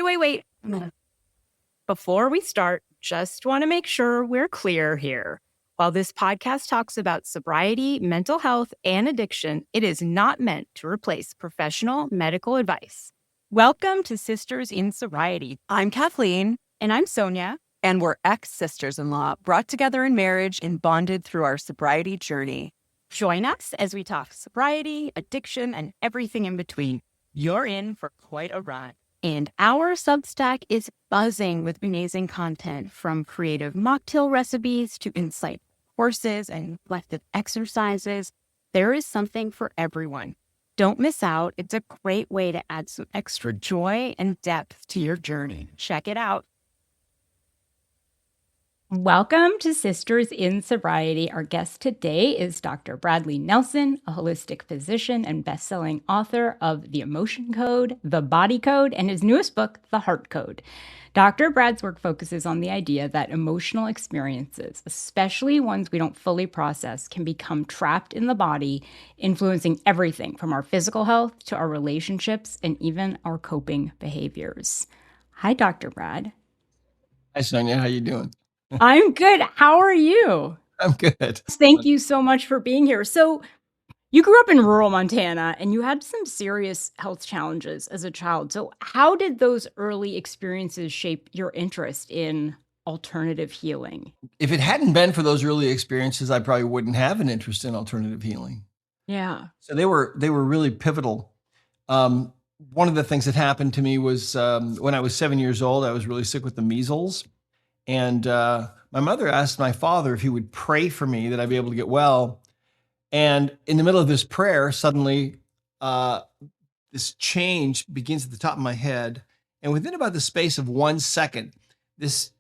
Wait. Before we start, just want to make sure we're clear here. While this podcast talks about sobriety, mental health, and addiction, it is not meant to replace professional medical advice. Welcome to Sisters in Sobriety. I'm Kathleen. And I'm Sonia. And we're ex-sisters-in-law, brought together in marriage and bonded through our sobriety journey. Join us as we talk sobriety, addiction, and everything in between. You're in for quite a ride. And our Substack is buzzing with amazing content, from creative mocktail recipes to insightful courses and reflective exercises. There is something for everyone. Don't miss out. It's a great way to add some extra joy and depth to your journey. Check it out. Welcome to Sisters in Sobriety. Our guest today is Dr. Bradley Nelson, a holistic physician and best-selling author of The Emotion Code, The Body Code, and his newest book, The Heart Code. Dr. Brad's work focuses on the idea that emotional experiences, especially ones we don't fully process, can become trapped in the body, influencing everything from our physical health to our relationships and even our coping behaviors. Hi, Dr. Brad. Hi, Sonia. How you doing? I'm good. How are you? I'm good. Thank you so much for being here. So you grew up in rural Montana and you had some serious health challenges as a child. So how did those early experiences shape your interest in alternative healing? If it hadn't been for those early experiences, I probably wouldn't have an interest in alternative healing. Yeah. So they were really pivotal. One of the things that happened to me was when I was 7 years old, I was really sick with the measles. And my mother asked my father if he would pray for me that I'd be able to get well. And in the middle of this prayer, suddenly this change begins at the top of my head. And within about the space of 1 second, this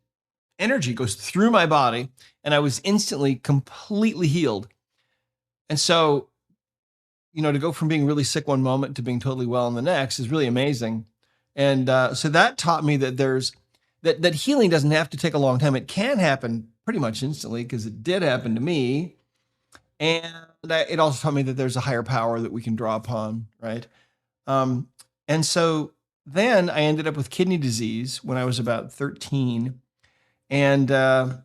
energy goes through my body and I was instantly completely healed. And so, to go from being really sick one moment to being totally well in the next is really amazing. And so that taught me that that healing doesn't have to take a long time. It can happen pretty much instantly, because it did happen to me. And it also taught me that there's a higher power that we can draw upon, right? And so then I ended up with kidney disease when I was about 13. And there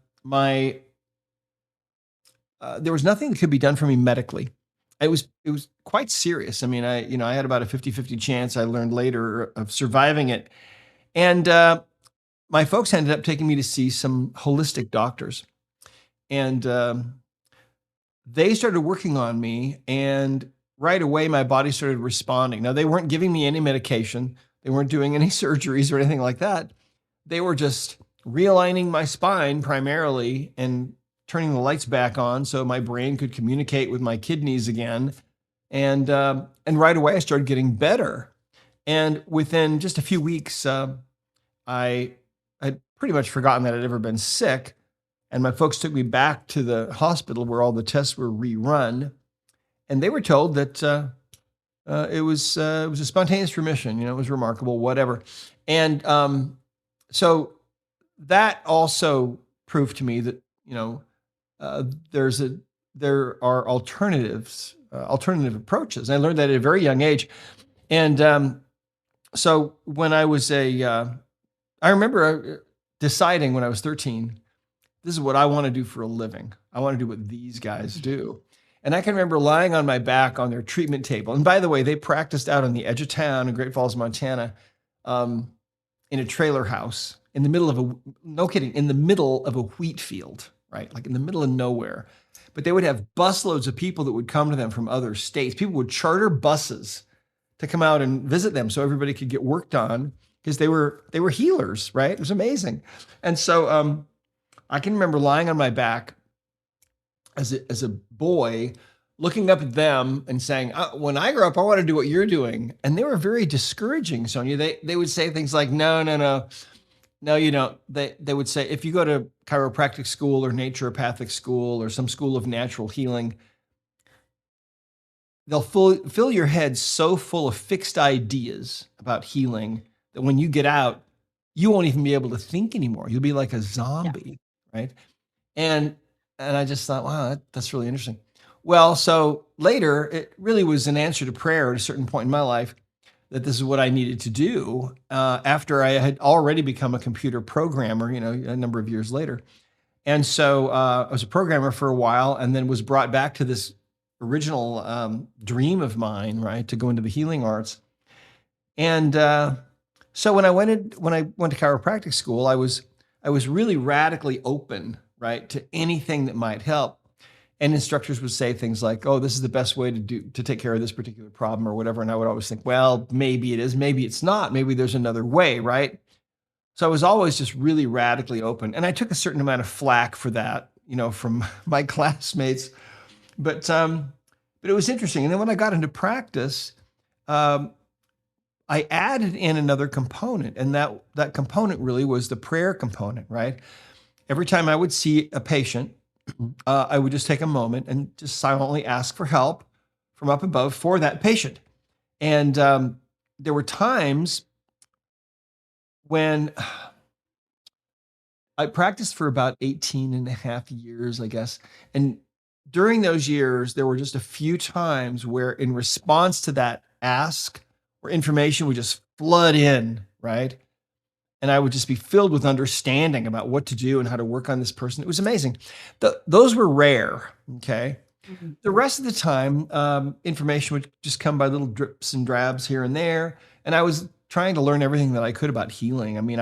was nothing that could be done for me medically. It was quite serious. I mean, I had about a 50-50 chance, I learned later, of surviving it. And my folks ended up taking me to see some holistic doctors, and they started working on me, and right away my body started responding. Now, they weren't giving me any medication. They weren't doing any surgeries or anything like that. They were just realigning my spine primarily and turning the lights back on so my brain could communicate with my kidneys again. And right away I started getting better. And within just a few weeks, I had pretty much forgotten that I'd ever been sick. And my folks took me back to the hospital where all the tests were rerun. And they were told that it was a spontaneous remission. It was remarkable, whatever. And so that also proved to me that, there are alternative approaches. And I learned that at a very young age. And so when I was I remember deciding when I was 13, this is what I want to do for a living. I want to do what these guys do. And I can remember lying on my back on their treatment table. And by the way, they practiced out on the edge of town in Great Falls, Montana, in a trailer house in the middle of in the middle of a wheat field, right? Like in the middle of nowhere. But they would have busloads of people that would come to them from other states. People would charter buses to come out and visit them so everybody could get worked on, because they were healers, right? It was amazing. And so I can remember lying on my back as a boy, looking up at them and saying, when I grow up, I want to do what you're doing. And they were very discouraging, Sonia. They would say things like, no, you don't. They would say, if you go to chiropractic school or naturopathic school or some school of natural healing, they'll fill your head so full of fixed ideas about healing that when you get out, you won't even be able to think anymore. You'll be like a zombie, right? And I just thought, wow, that's really interesting. Well, so later, it really was an answer to prayer at a certain point in my life. that this is what I needed to do after I had already become a computer programmer, a number of years later. And so I was a programmer for a while, and then was brought back to this original dream of mine, right, to go into the healing arts. And so when I went to chiropractic school, I was really radically open, right, to anything that might help. And instructors would say things like, "Oh, this is the best way to take care of this particular problem," or whatever. And I would always think, well, maybe it is, maybe it's not, maybe there's another way, right? So I was always just really radically open. And I took a certain amount of flack for that, from my classmates. But it was interesting. And then when I got into practice, I added in another component, and that component really was the prayer component, right? Every time I would see a patient, I would just take a moment and just silently ask for help from up above for that patient. And there were times when I practiced for about 18 and a half years, I guess. And during those years, there were just a few times where, in response to that ask, where information would just flood in, right? And I would just be filled with understanding about what to do and how to work on this person. It was amazing. Those were rare, okay? Mhm. The rest of the time, information would just come by little drips and drabs here and there. And I was trying to learn everything that I could about healing. I mean,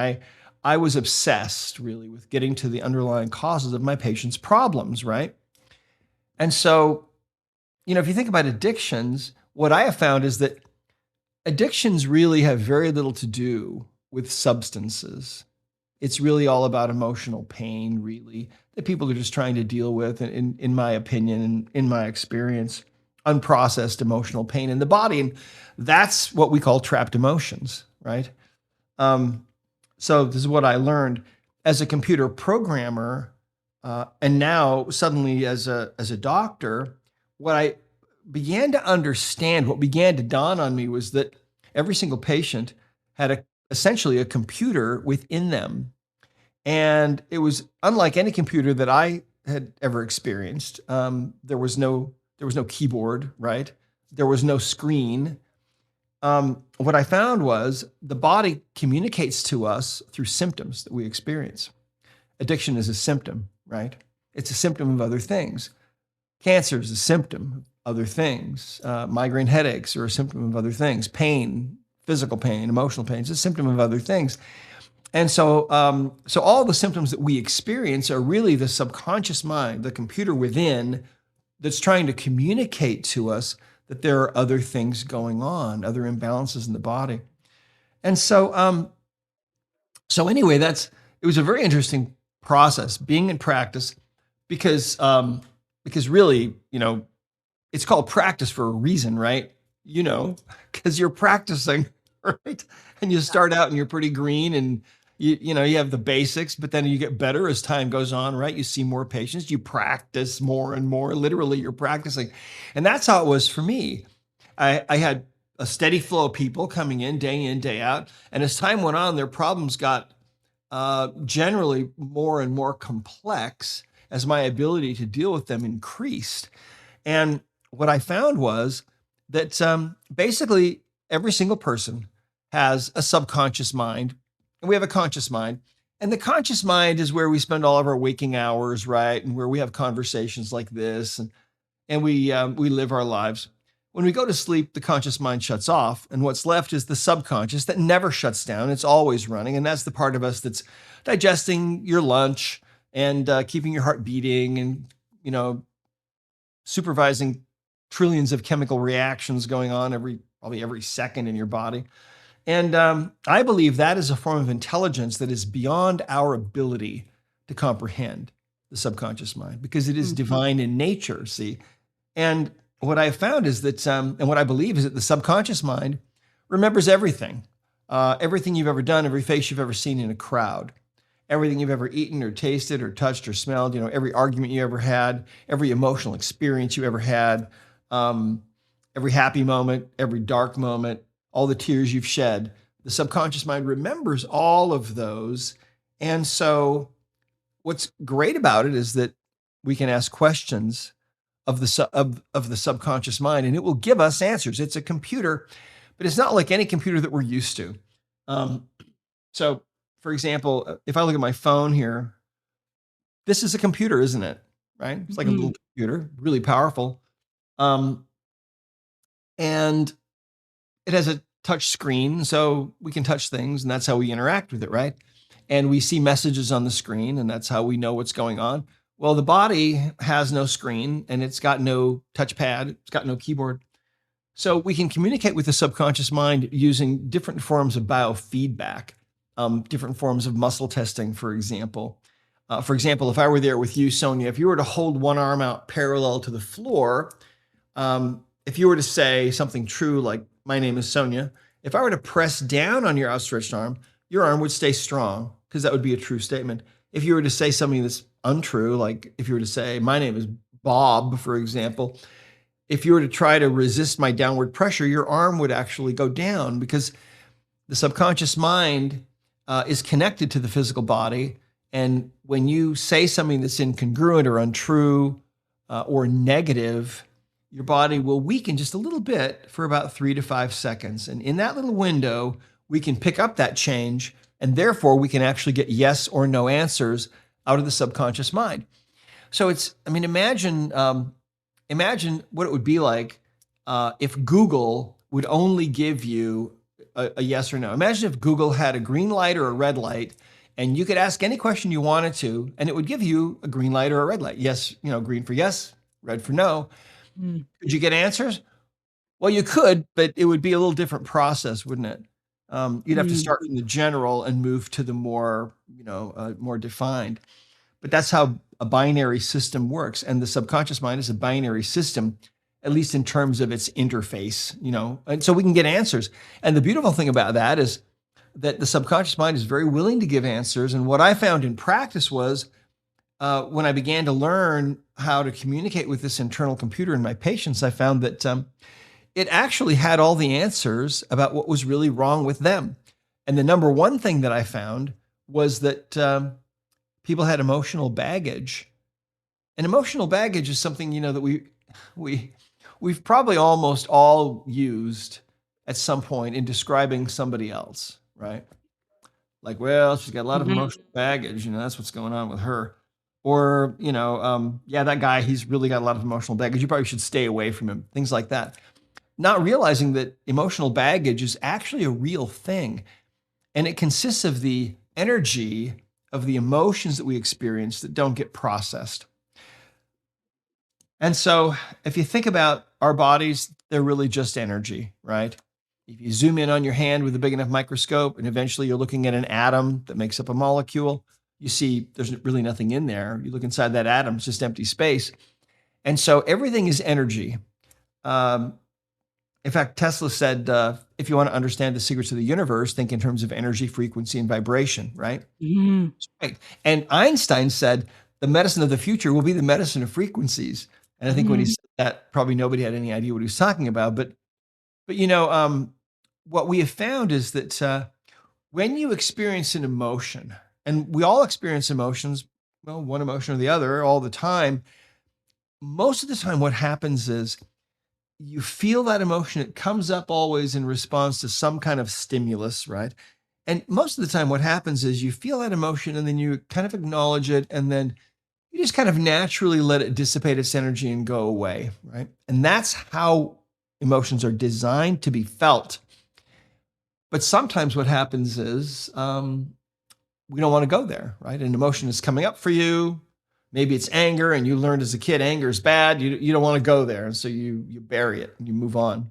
I was obsessed really with getting to the underlying causes of my patients' problems, right? And so, if you think about addictions, what I have found is that addictions really have very little to do with substances. It's really all about emotional pain, really, that people are just trying to deal with, in my opinion, and in my experience, unprocessed emotional pain in the body. And that's what we call trapped emotions, right? So this is what I learned as a computer programmer, and now suddenly as a doctor. What I began to understand, what began to dawn on me, was that every single patient had essentially a computer within them. And it was unlike any computer that I had ever experienced. There was no keyboard, right? There was no screen. What I found was the body communicates to us through symptoms that we experience. Addiction is a symptom, right? It's a symptom of other things. Cancer is a symptom of other things. Migraine headaches are a symptom of other things. Pain, physical pain, emotional pain is a symptom of other things. And so all the symptoms that we experience are really the subconscious mind, the computer within, that's trying to communicate to us that there are other things going on, other imbalances in the body. And so anyway, it was a very interesting process being in practice, because really, it's called practice for a reason, right? Because you're practicing, right? And you start out and you're pretty green, and you have the basics, but then you get better as time goes on, right? You see more patients, you practice more and more. Literally, you're practicing. And that's how it was for me. I had a steady flow of people coming in, day out. And as time went on, their problems got generally more and more complex as my ability to deal with them increased. And what I found was that basically every single person has a subconscious mind, and we have a conscious mind. And the conscious mind is where we spend all of our waking hours, right? And where we have conversations like this, and we live our lives. When we go to sleep, the conscious mind shuts off, and what's left is the subconscious that never shuts down. It's always running, and that's the part of us that's digesting your lunch and keeping your heart beating, and supervising trillions of chemical reactions going on probably every second in your body. And I believe that is a form of intelligence that is beyond our ability to comprehend, the subconscious mind, because it is divine in nature, see? And what I found is that, and what I believe is that the subconscious mind remembers everything. Everything you've ever done, every face you've ever seen in a crowd, everything you've ever eaten or tasted or touched or smelled, every argument you ever had, every emotional experience you ever had, every happy moment, every dark moment, all the tears you've shed. The subconscious mind remembers all of those. And so what's great about it is that we can ask questions of the subconscious mind, and it will give us answers. It's a computer, but it's not like any computer that we're used to. Um, so, for example, if I look at my phone here, this is a computer, isn't it? Right? It's like a little Mhm. computer, really powerful. Um, and it has a touch screen, so we can touch things, and that's how we interact with it, right? And we see messages on the screen, and that's how we know what's going on. Well, the body has no screen, and it's got no touchpad, it's got no keyboard. So we can communicate with the subconscious mind using different forms of biofeedback, different forms of muscle testing, for example. For example, if I were there with you, Sonia, if you were to hold one arm out parallel to the floor, if you were to say something true like, my name is Sonia, if I were to press down on your outstretched arm, your arm would stay strong because that would be a true statement. If you were to say something that's untrue, like if you were to say, my name is Bob, for example, if you were to try to resist my downward pressure, your arm would actually go down because the subconscious mind is connected to the physical body. And when you say something that's incongruent or untrue or negative, your body will weaken just a little bit for about 3 to 5 seconds. And in that little window, we can pick up that change. And therefore, we can actually get yes or no answers out of the subconscious mind. So imagine what it would be like if Google would only give you a yes or no. Imagine if Google had a green light or a red light, and you could ask any question you wanted to, and it would give you a green light or a red light. Yes, green for yes, red for no. Mm. Could you get answers? Well, you could, but it would be a little different process, wouldn't it? You'd have to Mm. start from the general and move to the more, more defined. But that's how a binary system works. And the subconscious mind is a binary system, at least in terms of its interface, and so we can get answers. And the beautiful thing about that is that the subconscious mind is very willing to give answers. And what I found in practice was when I began to learn how to communicate with this internal computer in my patients, I found that it actually had all the answers about what was really wrong with them. And the number one thing that I found was that people had emotional baggage. And emotional baggage is something, that we've probably almost all used at some point in describing somebody else, right? Like, well, she's got a lot of Mhm. emotional baggage, that's what's going on with her. Or, yeah, that guy, he's really got a lot of emotional baggage. You probably should stay away from him, things like that. Not realizing that emotional baggage is actually a real thing. And it consists of the energy of the emotions that we experience that don't get processed. And so if you think about our bodies, they're really just energy, right? If you zoom in on your hand with a big enough microscope and eventually you're looking at an atom that makes up a molecule, you see there's really nothing in there. You look inside that atom, it's just empty space. And so everything is energy. Um, in fact, Tesla said, if you want to understand the secrets of the universe, think in terms of energy, frequency, and vibration, right? Mhm. Right. And Einstein said, the medicine of the future will be the medicine of frequencies. And I think when he Mhm. said that, probably nobody had any idea what he was talking about. But what we have found is that when you experience an emotion, and we all experience emotions, well, one emotion or the other all the time, most of the time what happens is you feel that emotion. It comes up always in response to some kind of stimulus, right? And most of the time, what happens is you feel that emotion and then you kind of acknowledge it and then you just kind of naturally let it dissipate its energy and go away, right? And that's how emotions are designed to be felt. But sometimes what happens is we don't want to go there, right? An emotion is coming up for you. Maybe it's anger, and you learned as a kid anger is bad. You don't want to go there, and so you bury it and you move on.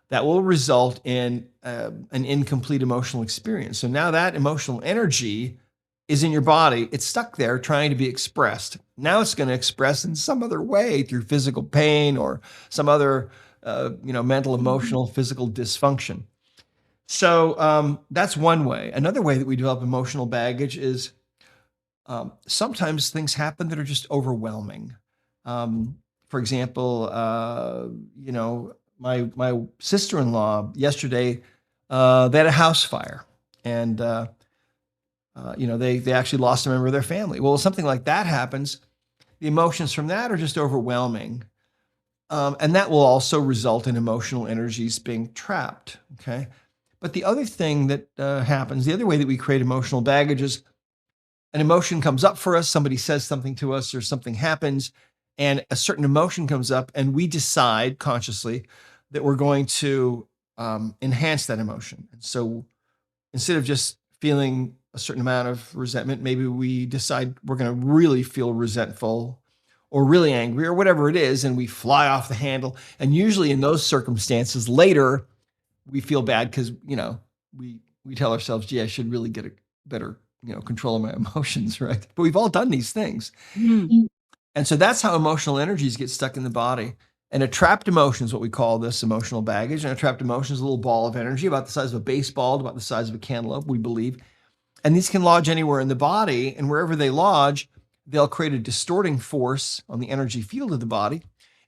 That will result in an incomplete emotional experience. So now that emotional energy is in your body. It's stuck there trying to be expressed. Now it's going to express in some other way through physical pain or some other, mental, Mhm. emotional, physical dysfunction. So that's one way. Another way that we develop emotional baggage is sometimes things happen that are just overwhelming. For example, my sister-in-law yesterday, they had a house fire, and they actually lost a member of their family. Well, something like that happens. The emotions from that are just overwhelming. And that will also result in emotional energies being trapped. Okay. But the other thing that happens, the other way that we create emotional baggage is an emotion comes up for us, somebody says something to us, or something happens, and a certain emotion comes up, and we decide consciously that we're going to enhance that emotion. And so instead of just feeling a certain amount of resentment, maybe we decide we're going to really feel resentful or really angry or whatever it is, and we fly off the handle. And usually in those circumstances, later we feel bad because we tell ourselves, "Gee, I should really get a better control of my emotions," right? But we've all done these things, and so that's how emotional energies get stuck in the body. And a trapped emotion is what we call this emotional baggage. And a trapped emotion is a little ball of energy about the size of a baseball, about the size of a cantaloupe, we believe. And these can lodge anywhere in the body, and wherever they lodge, they'll create a distorting force on the energy field of the body.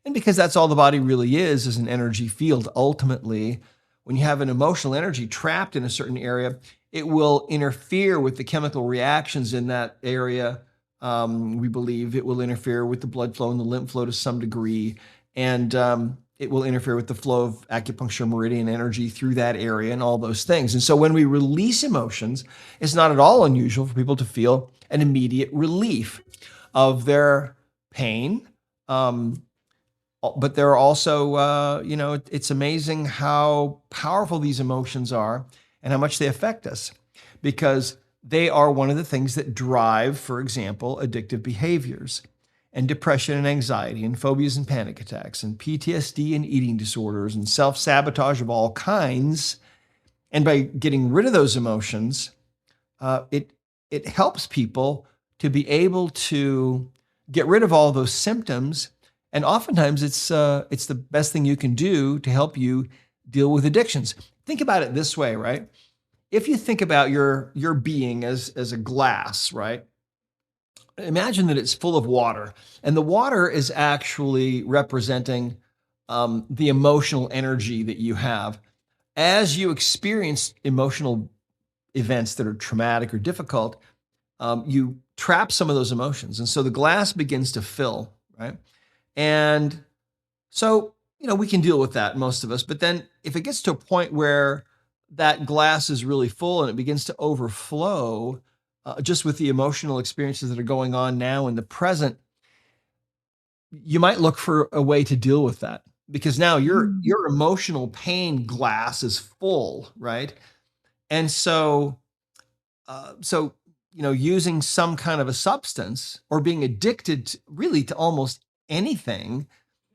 And because that's all the body really is an energy field, ultimately, when you have an emotional energy trapped in a certain area, it will interfere with the chemical reactions in that area. We believe it will interfere with the blood flow and the lymph flow to some degree. And it will interfere with the flow of acupuncture meridian energy through that area and all those things. And so when we release emotions, it's not at all unusual for people to feel an immediate relief of their pain. But there are also, it's amazing how powerful these emotions are and how much they affect us, because they are one of the things that drive, for example, addictive behaviors and depression and anxiety and phobias and panic attacks and PTSD and eating disorders and self-sabotage of all kinds. And by getting rid of those emotions, it helps people to be able to get rid of all those symptoms. And oftentimes it's the best thing you can do to help you deal with addictions. Think about it this way, right? If you think about your being as a glass, right? Imagine that it's full of water, and the water is actually representing the emotional energy that you have. As you experience emotional events that are traumatic or difficult, you trap some of those emotions. And so the glass begins to fill, right? And so, we can deal with that, most of us. But then if it gets to a point where that glass is really full and it begins to overflow, just with the emotional experiences that are going on now in the present, you might look for a way to deal with that, because now your emotional pain glass is full, right? And so, using some kind of a substance or being addicted really to almost anything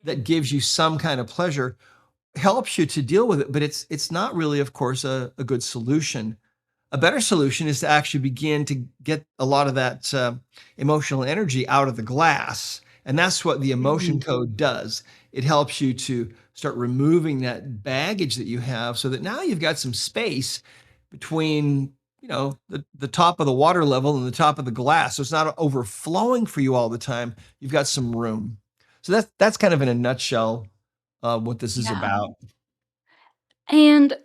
that gives you some kind of pleasure helps you to deal with it, but it's not really, of course, a good solution. A better solution is to actually begin to get a lot of that emotional energy out of the glass. And that's what the emotion code does. It helps you to start removing that baggage that you have, so that now you've got some space between, the top of the water level and the top of the glass. So it's not overflowing for you all the time. You've got some room. So that's kind of in a nutshell what this is about. And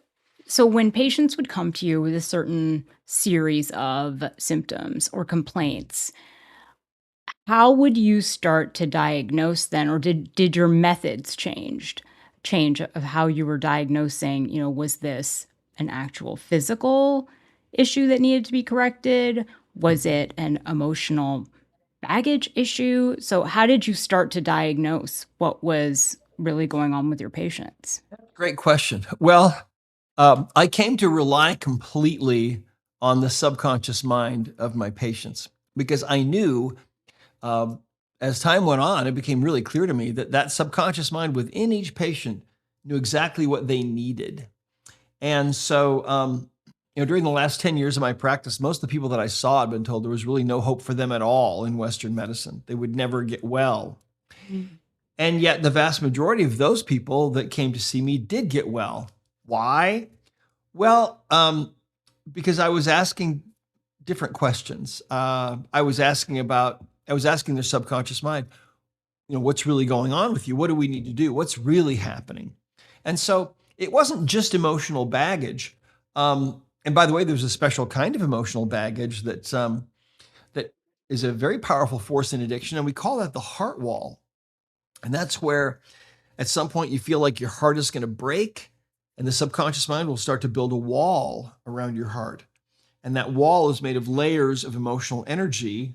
so when patients would come to you with a certain series of symptoms or complaints, how would you start to diagnose then? Or did your methods change of how you were diagnosing? Was this an actual physical issue that needed to be corrected? Was it an emotional baggage issue? So how did you start to diagnose what was really going on with your patients? Great question. Well, I came to rely completely on the subconscious mind of my patients, because I knew, as time went on, it became really clear to me that subconscious mind within each patient knew exactly what they needed. And so, during the last 10 years of my practice, most of the people that I saw had been told there was really no hope for them at all in Western medicine. They would never get well. And yet the vast majority of those people that came to see me did get well. Why? Well, because I was asking different questions. I was asking their subconscious mind, what's really going on with you? What do we need to do? What's really happening? And so it wasn't just emotional baggage. And by the way, there's a special kind of emotional baggage that is a very powerful force in addiction, and we call that the heart wall. And that's where At some point, you feel like your heart is going to break, and the subconscious mind will start to build a wall around your heart. And that wall is made of layers of emotional energy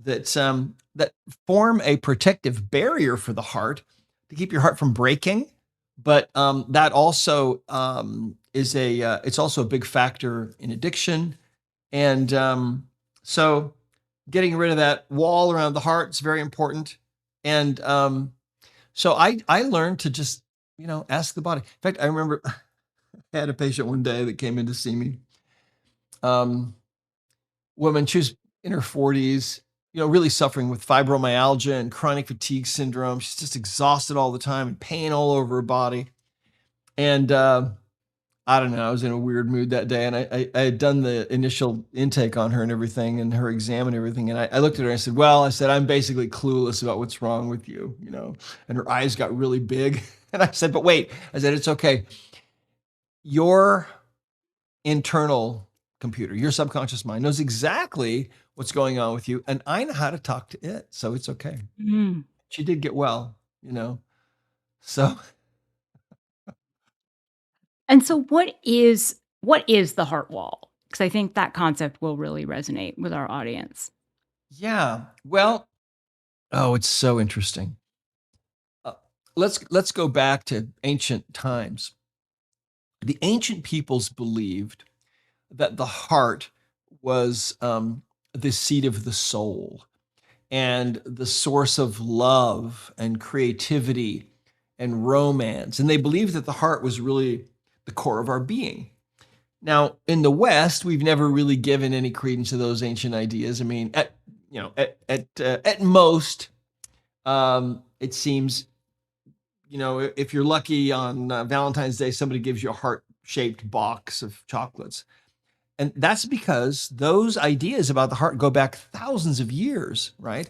that form a protective barrier for the heart to keep your heart from breaking. But that also it's also a big factor in addiction. And so getting rid of that wall around the heart is very important. And so I learned to just, ask the body. In fact, I remember I had a patient one day that came in to see me. Woman, she was in her 40s, really suffering with fibromyalgia and chronic fatigue syndrome. She's just exhausted all the time and pain all over her body. And I don't know, I was in a weird mood that day, and I had done the initial intake on her and everything, and her exam and everything. And I looked at her and I said, I'm basically clueless about what's wrong with you, and her eyes got really big. And I said, but wait, I said, it's okay. Your internal computer, your subconscious mind knows exactly what's going on with you. And I know how to talk to it. So it's okay. Mm. She did get well, so. And so what is the heart wall? Because I think that concept will really resonate with our audience. Yeah. Well, oh, it's so interesting. Let's go back to ancient times. The ancient peoples believed that the heart was the seat of the soul and the source of love and creativity and romance. And they believed that the heart was really the core of our being. Now, in the West, we've never really given any credence to those ancient ideas. I mean, at most, it seems, if you're lucky on Valentine's Day, somebody gives you a heart-shaped box of chocolates. And that's because those ideas about the heart go back thousands of years, right?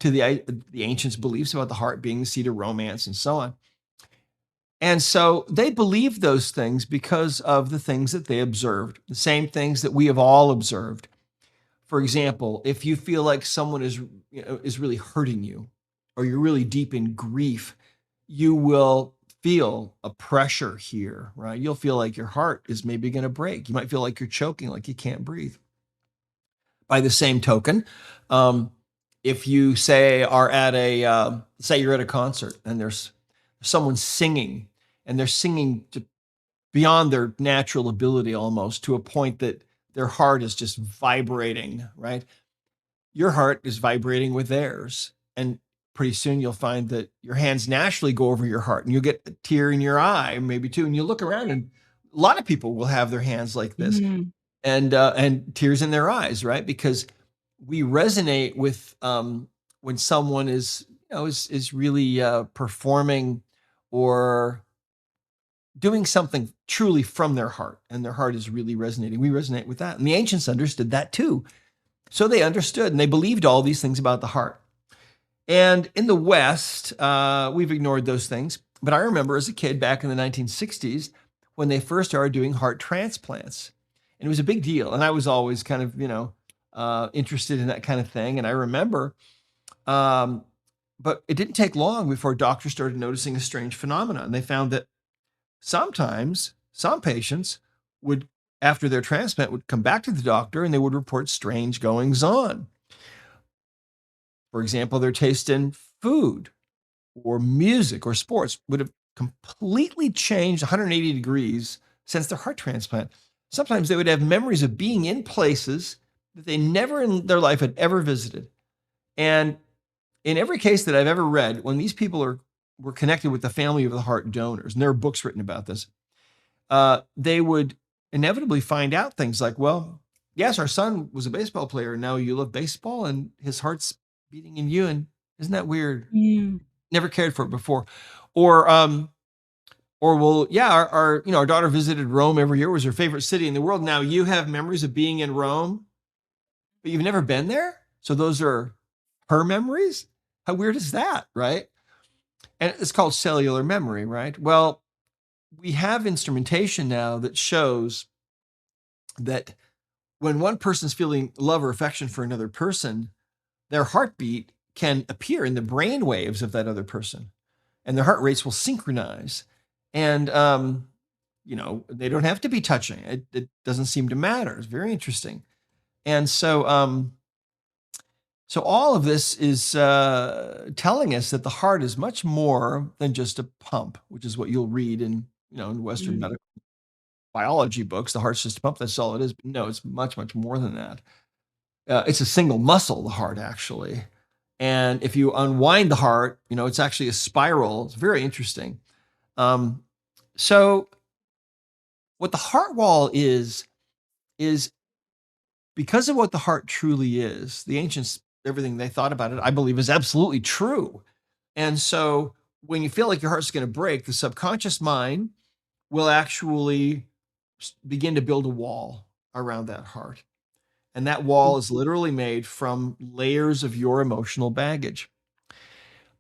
To the ancients' beliefs about the heart being the seat of romance and so on. And so they believed those things because of the things that they observed, the same things that we have all observed. For example, if you feel like someone is really hurting you, or you're really deep in grief, you will feel a pressure here, right? You'll feel like your heart is maybe going to break. You might feel like you're choking, like you can't breathe. By the same token, if you say you're at a concert and there's someone singing, and they're singing beyond their natural ability almost, to a point that their heart is just vibrating, right? Your heart is vibrating with theirs. And pretty soon you'll find that your hands naturally go over your heart, and you'll get a tear in your eye, maybe too. And you look around, and a lot of people will have their hands like this, and tears in their eyes, right? Because we resonate with when someone is really performing or doing something truly from their heart, and their heart is really resonating. We resonate with that. And the ancients understood that too. So they understood, and they believed all these things about the heart. And in the West, we've ignored those things. But I remember as a kid back in the 1960s, when they first started doing heart transplants, and it was a big deal. And I was always kind of, interested in that kind of thing. And I remember, but it didn't take long before doctors started noticing a strange phenomenon. They found that sometimes some patients would, after their transplant, would come back to the doctor and they would report strange goings on. For example, their taste in food or music or sports would have completely changed 180 degrees since their heart transplant. Sometimes they would have memories of being in places that they never in their life had ever visited. And in every case that I've ever read, when these people were connected with the family of the heart donors, and there are books written about this, they would inevitably find out things like, well, yes, our son was a baseball player, and now you love baseball, and his heart's beating in you, and isn't that weird? Never cared for it before. Or well, yeah, our daughter visited Rome every year. It was her favorite city in the world. Now you have memories of being in Rome, but you've never been there. So those are her memories. How weird is that, right? And it's called cellular memory, right? Well, we have instrumentation now that shows that when one person's feeling love or affection for another person, their heartbeat can appear in the brain waves of that other person. and their heart rates will synchronize. And, they don't have to be touching. It doesn't seem to matter. It's very interesting. And so all of this is telling us that the heart is much more than just a pump, which is what you'll read in Western Mm. medical biology books. The heart's just a pump. That's all it is. But no, it's much, much more than that. It's a single muscle, the heart, actually. And if you unwind the heart, it's actually a spiral. It's very interesting. So what the heart wall is because of what the heart truly is. The ancients, everything they thought about it, I believe, is absolutely true. And so when you feel like your heart's going to break, the subconscious mind will actually begin to build a wall around that heart. And that wall is literally made from layers of your emotional baggage.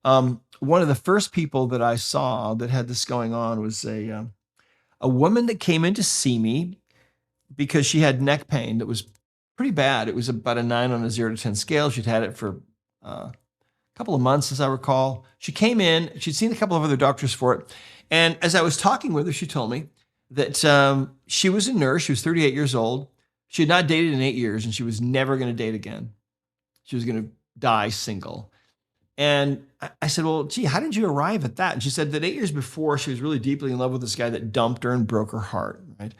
One of the first people that I saw that had this going on was a woman that came in to see me because she had neck pain that was pretty bad. It was about a 9 on a 0 to 10 scale. She'd had it for a couple of months, as I recall. She came in, she'd seen a couple of other doctors for it. And as I was talking with her, she told me that she was a nurse. She was 38 years old. She had not dated in 8 years, and she was never going to date again. She was going to die single. And I said, well, gee, how did you arrive at that? And she said that 8 years before, she was really deeply in love with this guy that dumped her and broke her heart, right?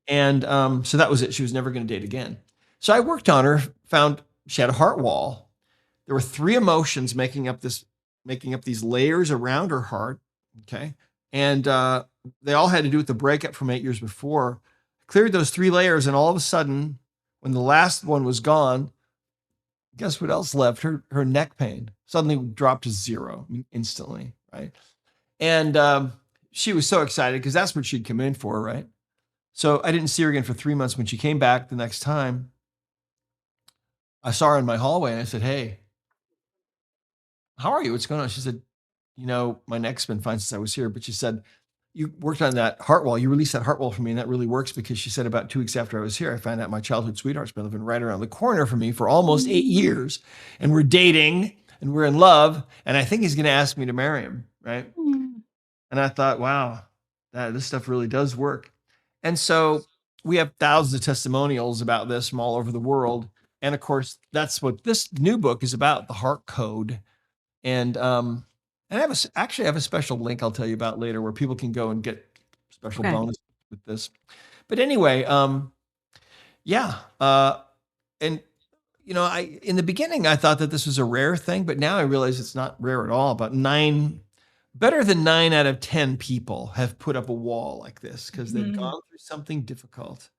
And so that was it. She was never going to date again. So I worked on her, found she had a heart wall. There were 3 emotions making up these layers around her heart. Okay. And they all had to do with the breakup from 8 years before. Cleared those 3 layers, and all of a sudden, when the last one was gone, guess what else left? Her neck pain suddenly dropped to 0 instantly, right? And she was so excited because that's what she'd come in for, right? So I didn't see her again for 3 months. When she came back the next time, I saw her in my hallway and I said, hey, how are you? What's going on? She said, my neck's been fine since I was here. But she said, you worked on that heart wall. You released that heart wall for me. And that really works because she said about 2 weeks after I was here, I found out my childhood sweetheart's been living right around the corner from me for almost 8 years. And we're dating and we're in love. And I think he's going to ask me to marry him. Right. Mm. And I thought, wow, this stuff really does work. And so we have thousands of testimonials about this from all over the world. And of course, that's what this new book is about, the heart code. And I have a special link I'll tell you about later where people can go and get special Okay. bonus with this. But anyway, yeah. And in the beginning, I thought that this was a rare thing, but now I realize it's not rare at all. Better than 9 out of 10 people have put up a wall like this because they've gone through something difficult.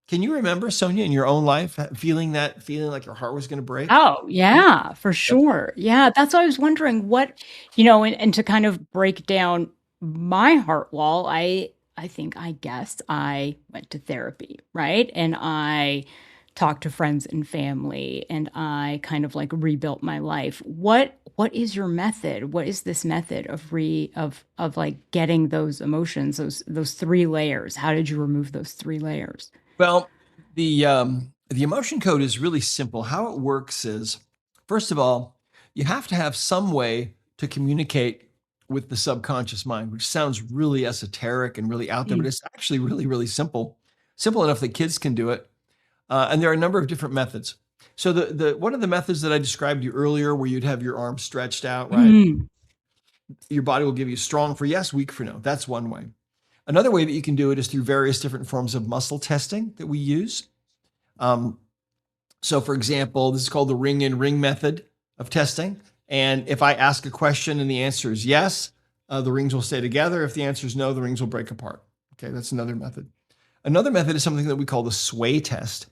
Can you remember, Sonia, in your own life, feeling like your heart was going to break? Oh, yeah, for sure. Yeah, that's why I was wondering and to kind of break down my heart wall, I guess I went to therapy, right? And I talked to friends and family, and I kind of like rebuilt my life. What is your method? What is this method of like getting those emotions, those 3 layers? How did you remove those 3 layers? Well, the emotion code is really simple. How it works is, first of all, you have to have some way to communicate with the subconscious mind, which sounds really esoteric and really out there, but it's actually really, really simple. Simple enough that kids can do it. And there are a number of different methods. So one of the methods that I described to you earlier, where you'd have your arms stretched out, right? Mm. Your body will give you strong for yes, weak for no. That's one way. Another way that you can do it is through various different forms of muscle testing that we use. So for example, this is called the ring in ring method of testing. And if I ask a question and the answer is yes, the rings will stay together. If the answer is no, the rings will break apart. Okay, that's another method. Another method is something that we call the sway test.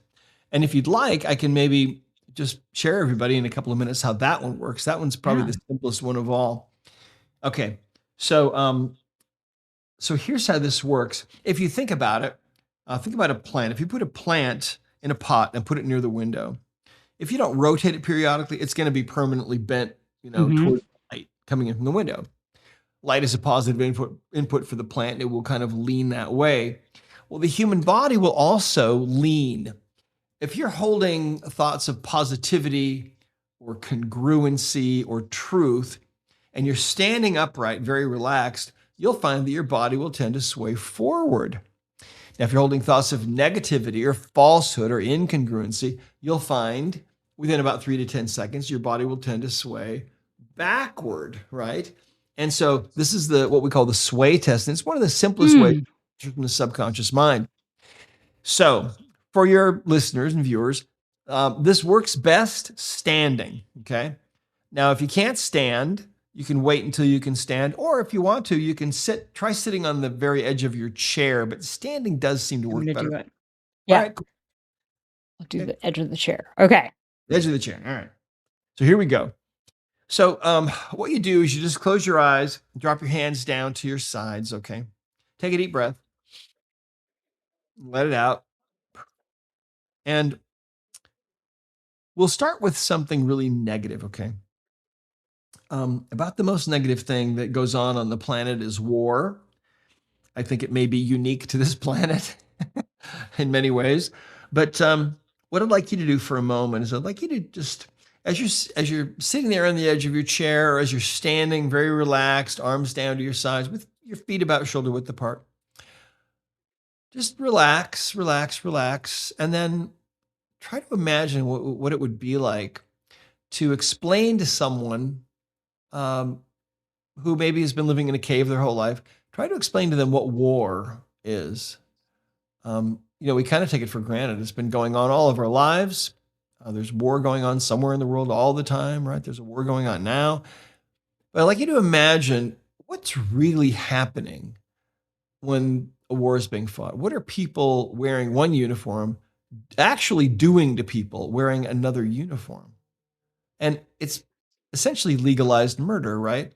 And if you'd like, I can maybe just share everybody in a couple of minutes how that one works. That one's probably the simplest one of all. Okay, so here's how this works. If you think about it, think about a plant. If you put a plant in a pot and put it near the window, if you don't rotate it periodically, it's going to be permanently bent, towards the light coming in from the window. Light is a positive input for the plant, and it will kind of lean that way. Well, the human body will also lean. If you're holding thoughts of positivity or congruency or truth, and you're standing upright, very relaxed, you'll find that your body will tend to sway forward. Now, if you're holding thoughts of negativity or falsehood or incongruency, you'll find within about 3 to 10 seconds, your body will tend to sway backward, right? And so this is what we call the sway test. And it's one of the simplest ways from the subconscious mind. So for your listeners and viewers, this works best standing, okay? Now, if you can't stand, you can wait until you can stand, or if you want to, you can try sitting on the very edge of your chair, but standing does seem to I'm work going to better. do it. All Yeah. right, cool. I'll do Okay. the edge of the chair. Okay. The edge of the chair. All right. So here we go. So what you do is you just close your eyes, drop your hands down to your sides, okay? Take a deep breath, let it out. And we'll start with something really negative, okay? About the most negative thing that goes on the planet is war. I think it may be unique to this planet in many ways. But what I'd like you to do for a moment is I'd like you to just, as you're sitting there on the edge of your chair, or as you're standing very relaxed, arms down to your sides with your feet about shoulder width apart, just relax, relax, relax, and then try to imagine what it would be like to explain to someone um, who maybe has been living in a cave their whole life. Try to explain to them what war is. We kind of take it for granted. It's been going on all of our lives. There's war going on somewhere in the world all the time, right? There's a war going on now. But I'd like you to imagine what's really happening when a war is being fought. What are people wearing one uniform actually doing to people wearing another uniform? And it's essentially legalized murder, right?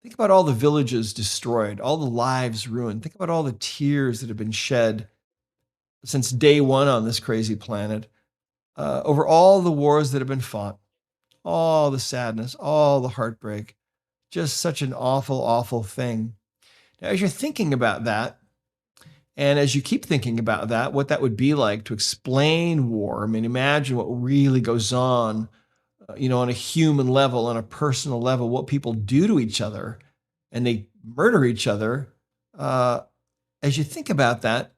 Think about all the villages destroyed, all the lives ruined. Think about all the tears that have been shed since day one on this crazy planet, over all the wars that have been fought, all the sadness, all the heartbreak, just such an awful, awful thing. Now, as you're thinking about that, and as you keep thinking about that, what that would be like to explain war, I mean, imagine what really goes on, on a human level, on a personal level, what people do to each other, and they murder each other. As you think about that,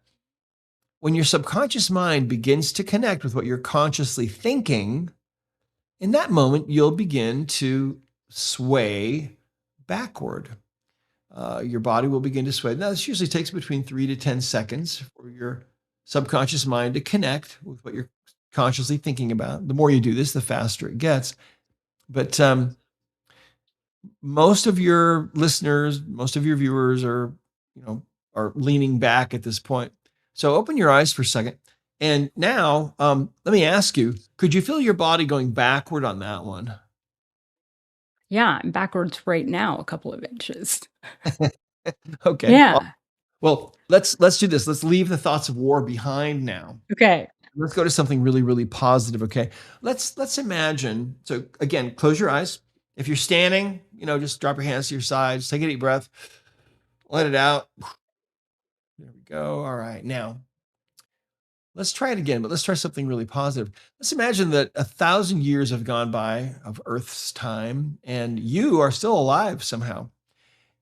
when your subconscious mind begins to connect with what you're consciously thinking, in that moment, you'll begin to sway backward. Your body will begin to sway. Now, this usually takes between 3 to 10 seconds for your subconscious mind to connect with what you're consciously thinking about. The more you do this, the faster it gets. But most of your listeners, most of your viewers are leaning back at this point. So open your eyes for a second. And now, let me ask you, could you feel your body going backward on that one? Yeah, I'm backwards right now, a couple of inches. Okay. Yeah. Well, let's do this. Let's leave the thoughts of war behind now. Okay. Let's go to something really, really positive. Okay. Let's imagine. So again, close your eyes. If you're standing, just drop your hands to your sides, take a deep breath, let it out. There we go. All right. Now, let's try it again, but let's try something really positive. Let's imagine that 1,000 years have gone by of Earth's time, and you are still alive somehow.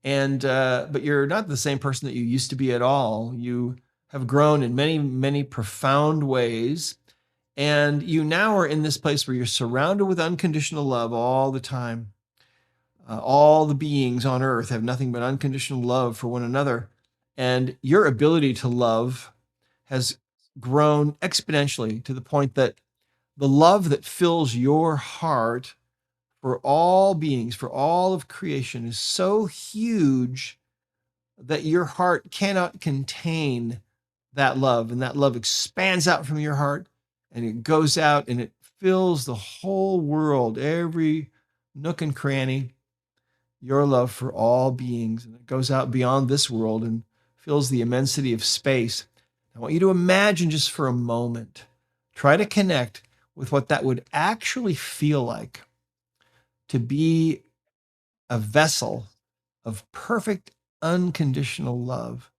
And but you're not the same person that you used to be at all. You have grown in many, many profound ways, and you now are in this place where you're surrounded with unconditional love all the time. All the beings on Earth have nothing but unconditional love for one another, and your ability to love has grown exponentially to the point that the love that fills your heart for all beings, for all of creation, is so huge that your heart cannot contain that love. And that love expands out from your heart, and it goes out and it fills the whole world, every nook and cranny, your love for all beings. And it goes out beyond this world and fills the immensity of space. I want you to imagine just for a moment, try to connect with what that would actually feel like to be a vessel of perfect, unconditional love,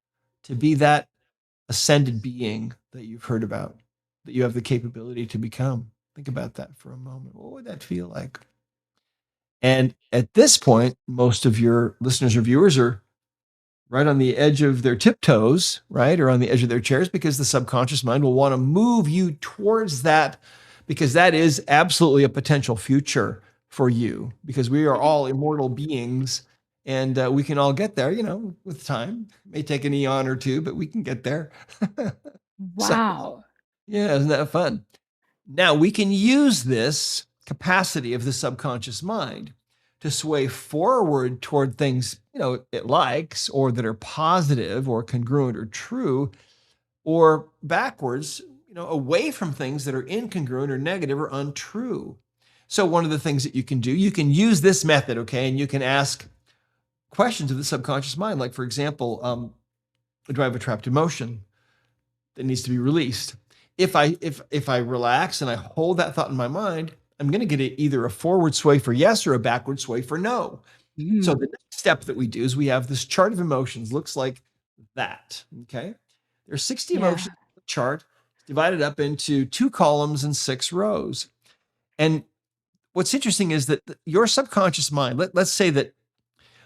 to be that ascended being that you've heard about, that you have the capability to become. Think about that for a moment. What would that feel like? And at this point, most of your listeners or viewers are right on the edge of their tiptoes, right? Or on the edge of their chairs, because the subconscious mind will want to move you towards that, because that is absolutely a potential future for you, because we are all immortal beings, and we can all get there, with time. It may take an eon or two, but we can get there. So, Wow. yeah, isn't that fun? Now, we can use this capacity of the subconscious mind to sway forward toward things, it likes, or that are positive or congruent or true, or backwards, away from things that are incongruent or negative or untrue. So one of the things that you can do, you can use this method, okay, and you can ask questions of the subconscious mind. Like, for example, do I have a trapped emotion that needs to be released? If I relax and I hold that thought in my mind, I'm going to get either a forward sway for yes or a backward sway for no. So the next step that we do is we have this chart of emotions. Looks like that. Okay. There's 60 emotions Yeah. on the chart, divided up into 2 columns and 6 rows. And what's interesting is that your subconscious mind, let's say that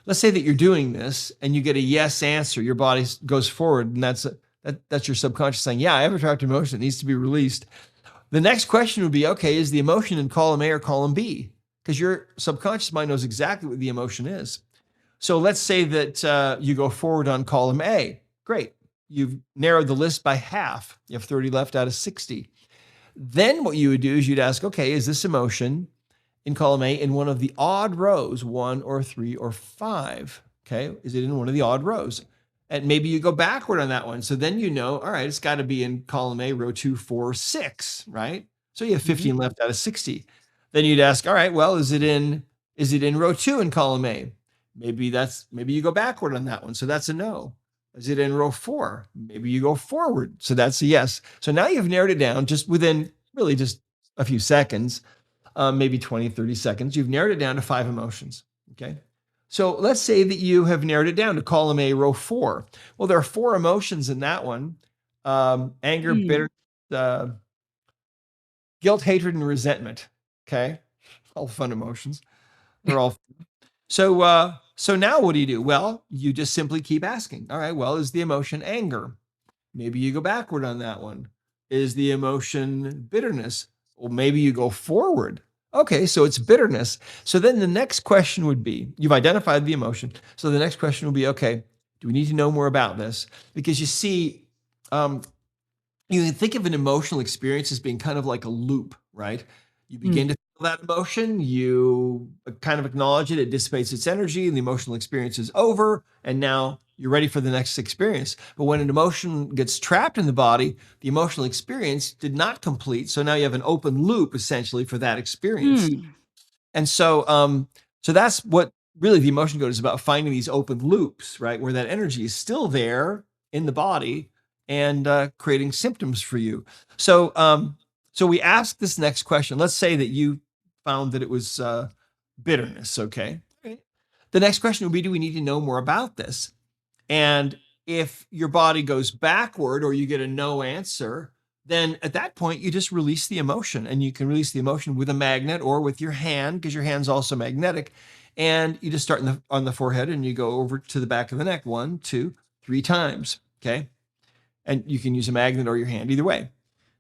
you're doing this and you get a yes answer, your body goes forward, and that's your subconscious saying, yeah, I have a trapped emotion that needs to be released. The next question would be, okay, is the emotion in column A or column B? Because your subconscious mind knows exactly what the emotion is. So let's say that you go forward on column A. Great. You've narrowed the list by half. You have 30 left out of 60. Then what you would do is you'd ask, okay, is this emotion in column A in one of the odd rows, 1 or 3 or 5? Okay, is it in one of the odd rows? And maybe you go backward on that one. So then all right, it's got to be in column A, row 2, 4, 6, right? So you have 15 left out of 60. Then you'd ask, all right, well, is it in row 2 in column A? Maybe you go backward on that one. So that's a no. Is it in row 4? Maybe you go forward. So that's a yes. So now you've narrowed it down just within really just a few seconds, maybe 20, 30 seconds. You've narrowed it down to 5 emotions. Okay. So let's say that you have narrowed it down to column A, row 4. Well, there are 4 emotions in that one: anger, bitterness, guilt, hatred, and resentment. Okay, all fun emotions. They're all so now what do? Well, you just simply keep asking. All right, well, is the emotion anger? Maybe you go backward on that one. Is the emotion bitterness? Well, maybe you go forward. Okay, so it's bitterness. So then the next question would be, you've identified the emotion. So the next question will be, okay, do we need to know more about this? Because you see, you can think of an emotional experience as being kind of like a loop, right? You begin to feel that emotion, you kind of acknowledge it, it dissipates its energy, and the emotional experience is over, and now you're ready for the next experience. But when an emotion gets trapped in the body, the emotional experience did not complete. So now you have an open loop essentially for that experience. And so that's what really the emotion code is about, finding these open loops, right? Where that energy is still there in the body and creating symptoms for you. So we ask this next question. Let's say that you found that it was bitterness, okay? The next question would be, do we need to know more about this? And if your body goes backward or you get a no answer, then at that point, you just release the emotion, and you can release the emotion with a magnet or with your hand, because your hand's also magnetic. And you just start on the forehead and you go over to the back of the neck 1, 2, 3 times. Okay. And you can use a magnet or your hand, either way.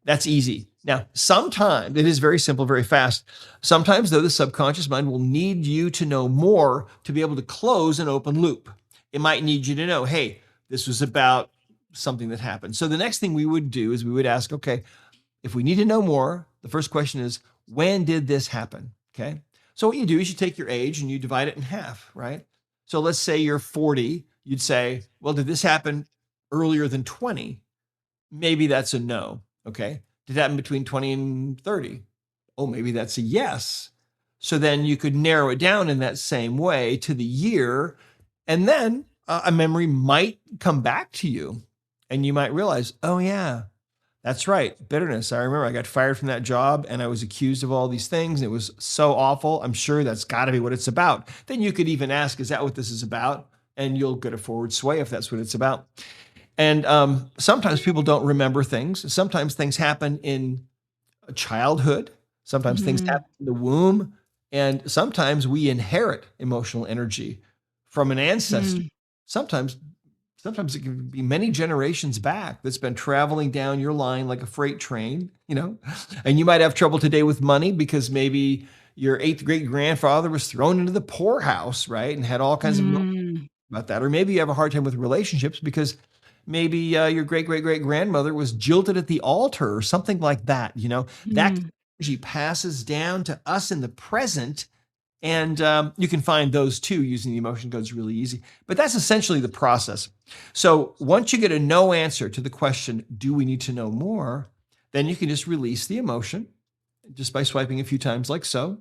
That's easy. Now, sometimes it is very simple, very fast. Sometimes, though, the subconscious mind will need you to know more to be able to close an open loop. It might need you to know, hey, this was about something that happened. So the next thing we would do is we would ask, okay, if we need to know more, the first question is, when did this happen? Okay. So what you do is you take your age and you divide it in half, right? So let's say you're 40, you'd say, well, did this happen earlier than 20? Maybe that's a no. Okay. Did it happen between 20 and 30? Oh, maybe that's a yes. So then you could narrow it down in that same way to the year. And then a memory might come back to you and you might realize, oh yeah, that's right. Bitterness. I remember I got fired from that job and I was accused of all these things. It was so awful. I'm sure that's got to be what it's about. Then you could even ask, is that what this is about? And you'll get a forward sway if that's what it's about. And sometimes people don't remember things. Sometimes things happen in childhood. Sometimes things happen in the womb. And sometimes we inherit emotional energy from an ancestor. Mm. Sometimes sometimes it can be many generations back that's been traveling down your line like a freight train, and you might have trouble today with money because maybe your eighth great grandfather was thrown into the poorhouse, right? And had all kinds of Mm. about that. Or maybe you have a hard time with relationships because maybe your great great great grandmother was jilted at the altar or something like that. That Mm. energy passes down to us in the present. And you can find those too using the emotion codes really easy. But that's essentially the process. So once you get a no answer to the question, do we need to know more? Then you can just release the emotion just by swiping a few times like so.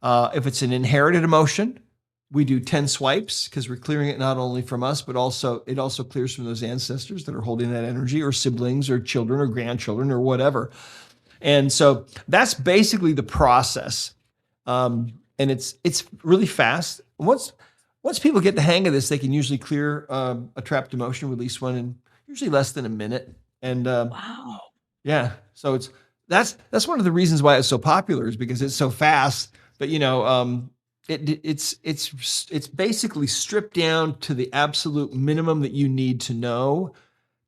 If it's an inherited emotion, we do 10 swipes because we're clearing it not only from us, but also it also clears from those ancestors that are holding that energy, or siblings or children or grandchildren or whatever. And so that's basically the process. And it's really fast. Once people get the hang of this, they can usually clear a trapped emotion, release one in usually less than a minute. And Wow. yeah, so that's one of the reasons why it's so popular, is because it's so fast. But it's basically stripped down to the absolute minimum that you need to know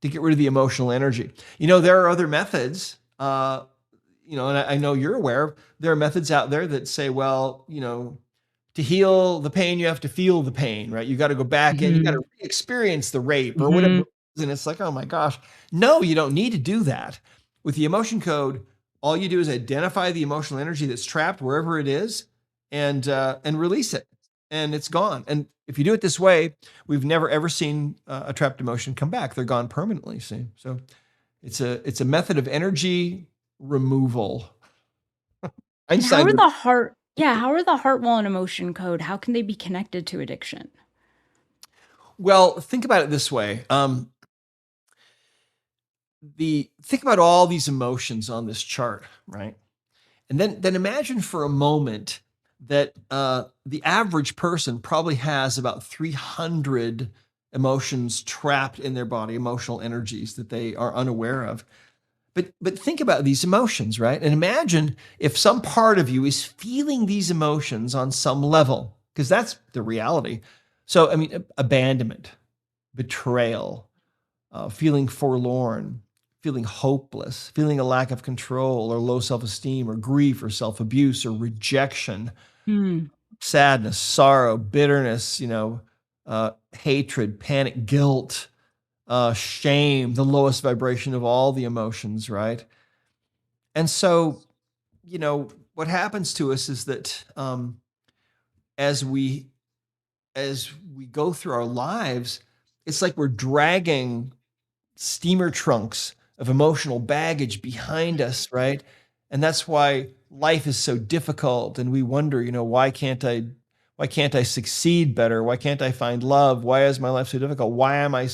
to get rid of the emotional energy. There are other methods. And I know you're aware of, there are methods out there that say, well, to heal the pain, you have to feel the pain, right? You got to go back in, you got Mhm. to experience the rape or whatever. Mhm. And it's like, oh my gosh, no, you don't need to do that. With the emotion code, all you do is identify the emotional energy that's trapped wherever it is, and release it, and it's gone. And if you do it this way, we've never ever seen a trapped emotion come back. They're gone permanently. See, so it's a method of energy removal. And how Einstein are would, the heart yeah, how are the heart wall and emotion code? How can they be connected to addiction? well, think about it this way. Think about all these emotions on this chart, right? And then imagine for a moment that the average person probably has about 300 emotions trapped in their body, emotional energies that they are unaware of. But think about these emotions, right? And imagine if some part of you is feeling these emotions on some level, because that's the reality. So, I mean, abandonment, betrayal, feeling forlorn, feeling hopeless, feeling a lack of control or low self esteem or grief or self abuse or rejection, Mm. sadness, sorrow, bitterness, hatred, panic, guilt, shame, the lowest vibration of all the emotions, right? And so, what happens to us is that as we as we go through our lives, it's like we're dragging steamer trunks of emotional baggage behind us, right? And that's why life is so difficult, and we wonder, why can't I succeed better? Why can't I find love? Why is my life so difficult? Why am I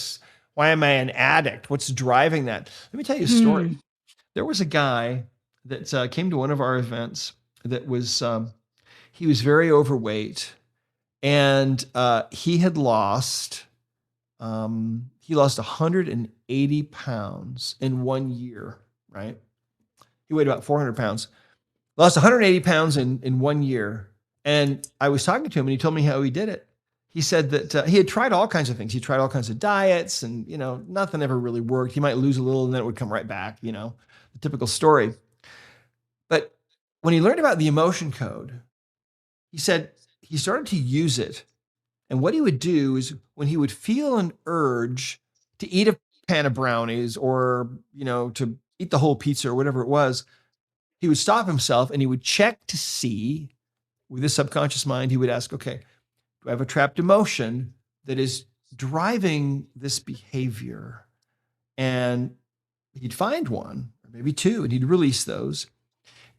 an addict? What's driving that? Let me tell you a story. Mm. There was a guy that came to one of our events that was he was very overweight, and he lost 180 pounds in 1 year, right? He weighed about 400 pounds. Lost 180 pounds in 1 year. And I was talking to him, and he told me how he did it. He said that he had tried all kinds of things. He tried all kinds of diets, and nothing ever really worked. He might lose a little, and then it would come right back. The typical story. But when he learned about the emotion code, he said he started to use it. And what he would do is, when he would feel an urge to eat a pan of brownies, or, to eat the whole pizza or whatever it was, he would stop himself and he would check to see, with his subconscious mind, he would ask, okay, do I have a trapped emotion that is driving this behavior? And he'd find one or maybe two, and he'd release those.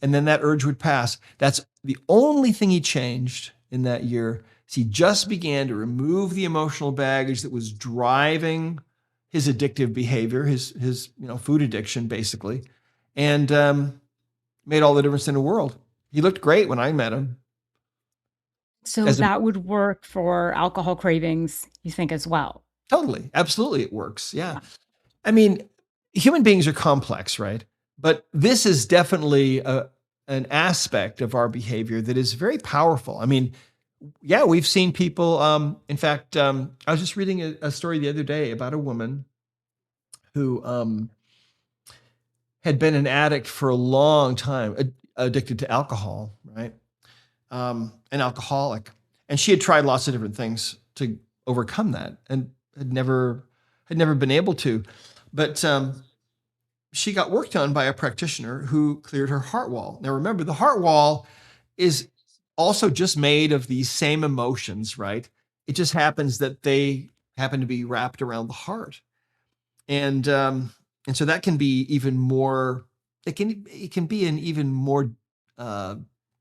And then that urge would pass. That's the only thing he changed in that year. Is he just began to remove the emotional baggage that was driving his addictive behavior, his food addiction, basically, and made all the difference in the world. He looked great when I met him. So As a that would work for alcohol cravings, you think, as well? Totally, absolutely, it works. Yeah, I mean, human beings are complex, right? But this is definitely an aspect of our behavior that is very powerful. I mean, yeah, we've seen people. In fact, I was just reading a story the other day about a woman who had been an addict for a long time, addicted to alcohol, right? An alcoholic, and she had tried lots of different things to overcome that, and had never been able to. But she got worked on by a practitioner who cleared her heart wall. Now, remember, the heart wall is also just made of these same emotions, right? It just happens that they happen to be wrapped around the heart, and so that can be even more. It can be an even more uh,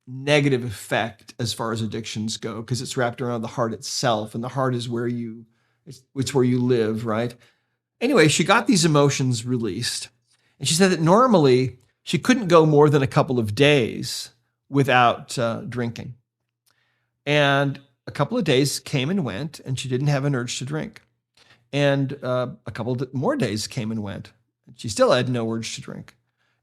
negative effect as far as addictions go, because it's wrapped around the heart itself, and the heart is where it's where you live, right? Anyway, she got these emotions released, and she said that normally she couldn't go more than a couple of days without drinking. And a couple of days came and went, and she didn't have an urge to drink. And a couple more days came and went. She still had no urge to drink.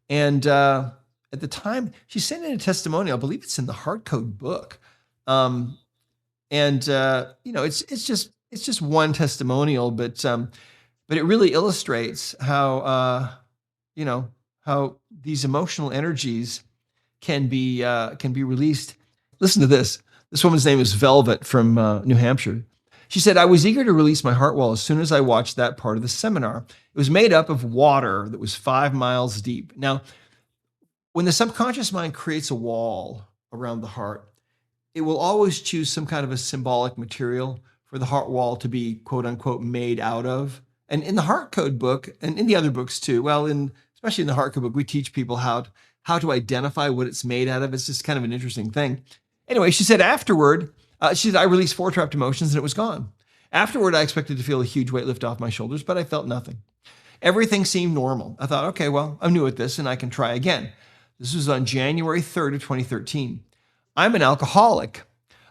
And at the time, she sent in a testimonial. I believe it's in the Heart Code book. Um, and it's just one testimonial, but it really illustrates how these emotional energies can be released. Listen to this. This woman's name is Velvet from New Hampshire. She said, "I was eager to release my heart wall as soon as I watched that part of the seminar. It was made up of water that was 5 miles deep." Now, when the subconscious mind creates a wall around the heart, it will always choose some kind of a symbolic material for the heart wall to be quote unquote made out of. And in the Heart Code book, and in the other books too, well, especially in the Heart Code book, we teach people how to identify what it's made out of. It's just kind of an interesting thing. Anyway, she said afterward, I released 4 trapped emotions and it was gone. Afterward, I expected to feel a huge weight lift off my shoulders, but I felt nothing. Everything seemed normal. I thought, okay, well, I'm new at this and I can try again. This was on January 3rd of 2013. I'm an alcoholic.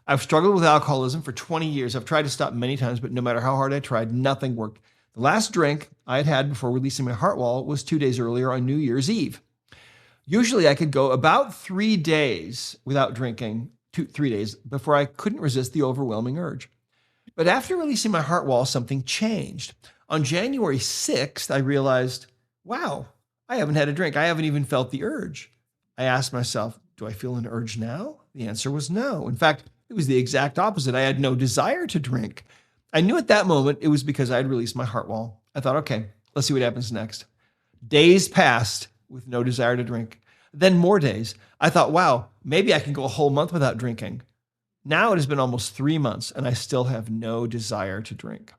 I've struggled with alcoholism for 20 years. I've tried to stop many times, but no matter how hard I tried, nothing worked. The last drink I had had before releasing my heart wall was 2 days earlier on New Year's Eve. Usually I could go about 3 days without drinking, 3 days, before I couldn't resist the overwhelming urge. But after releasing my heart wall, something changed. On January 6th, I realized, wow, I haven't had a drink. I haven't even felt the urge. I asked myself, do I feel an urge now? The answer was no. In fact, it was the exact opposite. I had no desire to drink. I knew at that moment it was because I had released my heart wall. I thought, okay, let's see what happens next. Days passed with no desire to drink. Then more days. I thought, wow, maybe I can go a whole month without drinking. Now it has been almost 3 months and I still have no desire to drink.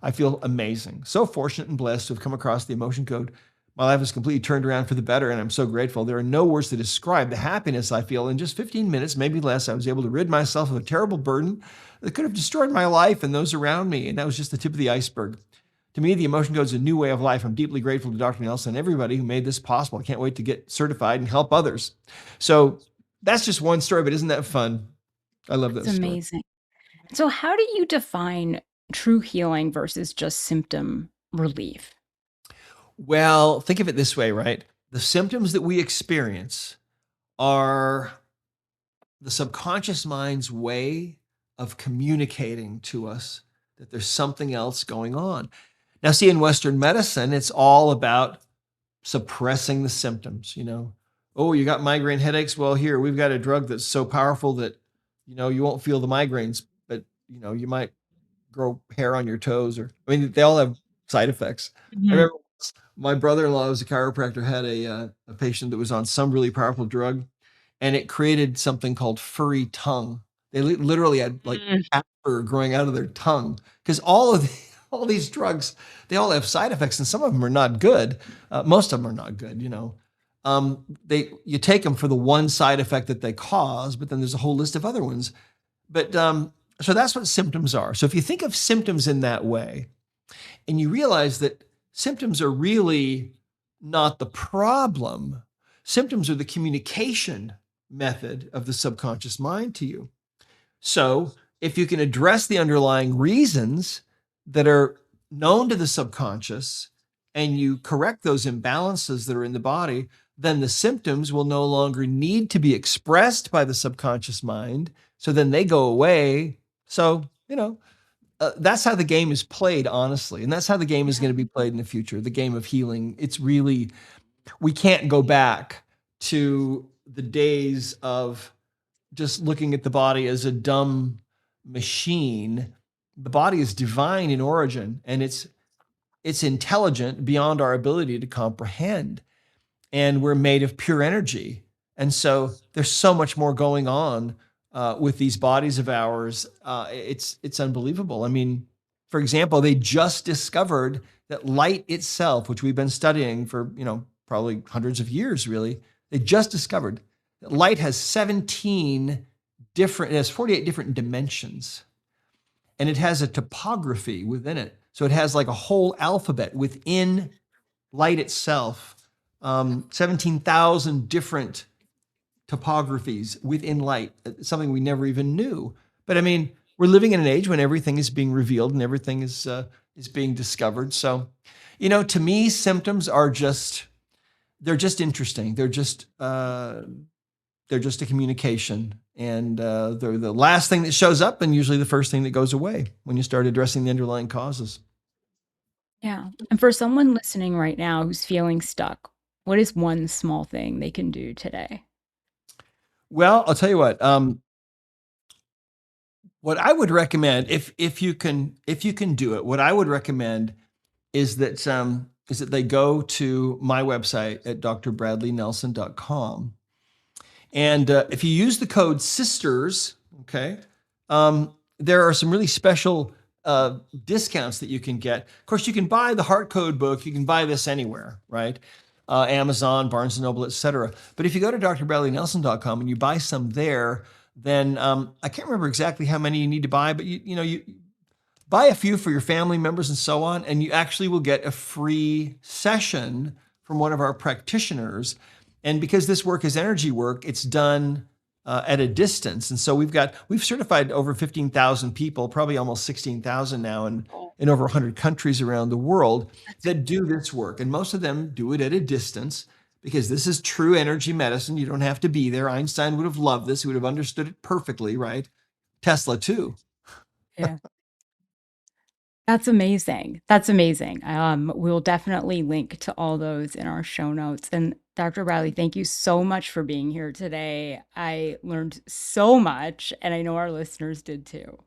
I feel amazing. So fortunate and blessed to have come across the emotion code. My life has completely turned around for the better, and I'm so grateful. There are no words to describe the happiness I feel. In just 15 minutes, maybe less, I was able to rid myself of a terrible burden that could have destroyed my life and those around me, and that was just the tip of the iceberg. To me, the emotion code is a new way of life. I'm deeply grateful to Dr. Nelson and everybody who made this possible. I can't wait to get certified and help others. So that's just one story, but isn't that fun? I love that It's story. amazing. So, how do you define true healing versus just symptom relief? Well, think of it this way, right? The symptoms that we experience are the subconscious mind's way of communicating to us that there's something else going on. Now, see, in Western medicine, it's all about suppressing the symptoms, Oh, you got migraine headaches? Well, here, we've got a drug that's so powerful that, you won't feel the migraines, but, you might grow hair on your toes they all have side effects. I Mhm. remember my brother-in-law was a chiropractor, had a patient that was on some really powerful drug, and it created something called furry tongue. They literally had like Mm. fur growing out of their tongue because all these drugs, they all have side effects, and some of them are not good. Most of them are not good. You take them for the one side effect that they cause, but then there's a whole list of other ones. But so that's what symptoms are. So if you think of symptoms in that way, and you realize that symptoms are really not the problem, symptoms are the communication method of the subconscious mind to you. So if you can address the underlying reasons that are known to the subconscious and you correct those imbalances that are in the body, then the symptoms will no longer need to be expressed by the subconscious mind. So then they go away. So, that's how the game is played, honestly. And that's how the game is going to be played in the future, the game of healing. It's really, we can't go back to the days of just looking at the body as a dumb machine. The body is divine in origin, and it's intelligent beyond our ability to comprehend. And we're made of pure energy. And so there's so much more going on with these bodies of ours. It's unbelievable. I mean, for example, they just discovered that light itself, which we've been studying for, probably hundreds of years, really, they just discovered that light has 48 different dimensions. And it has a topography within it. So it has like a whole alphabet within light itself, 17,000 different topographies within light, something we never even knew. But I mean, we're living in an age when everything is being revealed and everything is being discovered. So, to me, symptoms are they're just interesting. They're just a communication. And they're the last thing that shows up and usually the first thing that goes away when you start addressing the underlying causes. Yeah. And for someone listening right now who's feeling stuck, what is one small thing they can do today? Well, I'll tell you what I would recommend, if you can do it, what I would recommend is that they go to my website at drbradleynelson.com. And if you use the code SISTERS, okay, there are some really special discounts that you can get. Of course, you can buy the Heart Code book. You can buy this anywhere, right? Amazon, Barnes & Noble, etc. But if you go to drbradleynelson.com and you buy some there, then I can't remember exactly how many you need to buy, but you buy a few for your family members and so on, and you actually will get a free session from one of our practitioners. And because this work is energy work, it's done at a distance. And so we've certified over 15,000 people, probably almost 16,000 now in over 100 countries around the world that do this work. And most of them do it at a distance because this is true energy medicine. You don't have to be there. Einstein would have loved this. He would have understood it perfectly, right? Tesla too. Yeah. That's amazing. That's amazing. We'll definitely link to all those in our show notes. And Dr. Bradley, thank you so much for being here today. I learned so much, and I know our listeners did too.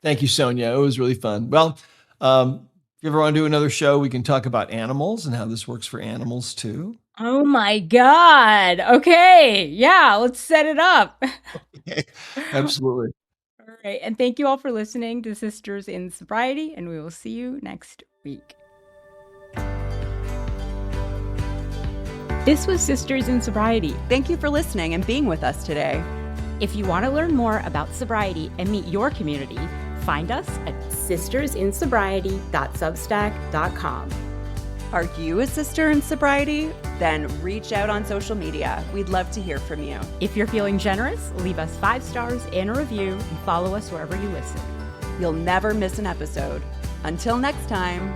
Thank you, Sonia. It was really fun. Well, if you ever want to do another show, we can talk about animals and how this works for animals too. Oh my God. Okay. Yeah, let's set it up. Okay. Absolutely. All right. And thank you all for listening to Sisters in Sobriety, and we will see you next week. This was Sisters in Sobriety. Thank you for listening and being with us today. If you want to learn more about sobriety and meet your community, find us at sistersinsobriety.substack.com. Are you a sister in sobriety? Then reach out on social media. We'd love to hear from you. If you're feeling generous, leave us 5 stars and a review and follow us wherever you listen. You'll never miss an episode. Until next time.